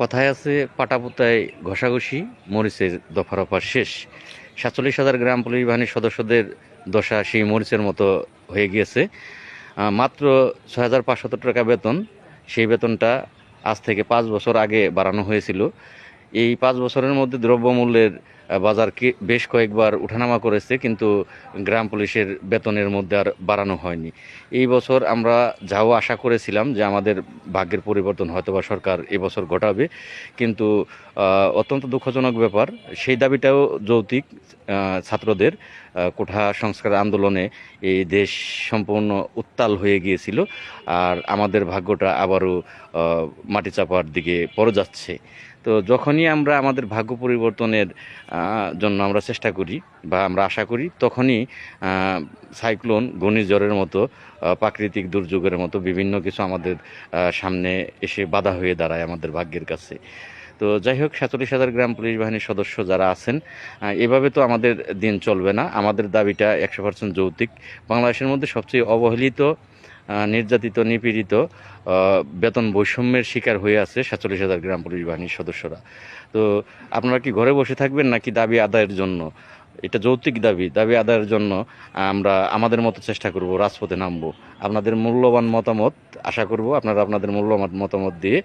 কথায় আছে পাটাপোতায় ঘষাঘষি, মরিচের দফা শেষ। ৪৭,০০০ গ্রাম পুলিশ বাহিনীর সদস্যদের দশা সেই মরিচের মতো হয়ে গিয়েছে। মাত্র ৬,৫০০ টাকা বেতন। সেই বেতনটা আজ থেকে ৫ বছর আগে বাড়ানো হয়েছিল। এই ৫ বছরের মধ্যে দ্রব্যমূল্যের বাজার বেশ কয়েকবার উঠানামা করেছে, কিন্তু গ্রাম পুলিশের বেতনের মধ্যে আর বাড়ানো হয়নি। এই বছর আমরা যাও আশা করেছিলাম যে আমাদের ভাগ্যের পরিবর্তন হয়তোবা সরকার এবছর ঘটাবে, কিন্তু অত্যন্ত দুঃখজনক ব্যাপার, সেই দাবিটাও যৌক্তিক। ছাত্রদের কোঠা সংস্কার আন্দোলনে এই দেশ সম্পূর্ণ উত্তাল হয়ে গিয়েছিল, আর আমাদের ভাগ্যটা আবারও মাটি চাপার দিকে পড়ে যাচ্ছে। তো যখনই আমরা আমাদের ভাগ্য পরিবর্তনের জন্য আমরা চেষ্টা করি বা আমরা আশা করি, তখনই সাইক্লোন, ঘূর্ণিঝড়ের মতো প্রাকৃতিক দুর্যোগের মতো বিভিন্ন কিছু আমাদের সামনে এসে বাধা হয়ে দাঁড়ায় আমাদের ভাগ্যের কাছে। তো যাই হোক, ৪৭,০০০ গ্রাম পুলিশ বাহিনীর সদস্য যারা আছেন, এভাবে তো আমাদের দিন চলবে না। আমাদের দাবিটা ১০০% যৌক্তিক। বাংলাদেশের মধ্যে সবচেয়ে অবহেলিত, নির্যাতিত, নিপীড়িত, বেতন বৈষম্যের শিকার হয়ে আছে ৪৭,০০০ গ্রাম পুলিশ বাহিনীর সদস্যরা। তো আপনারা কি ঘরে বসে থাকবেন নাকি দাবি আদায়ের জন্য, এটা যৌক্তিক দাবি, দাবি আদায়ের জন্য আমরা আমাদের মতো চেষ্টা করব, রাজপথে নামবো? আপনাদের মূল্যবান মতামত আশা করব আপনারা আপনাদের মূল্যবান মতামত দিয়ে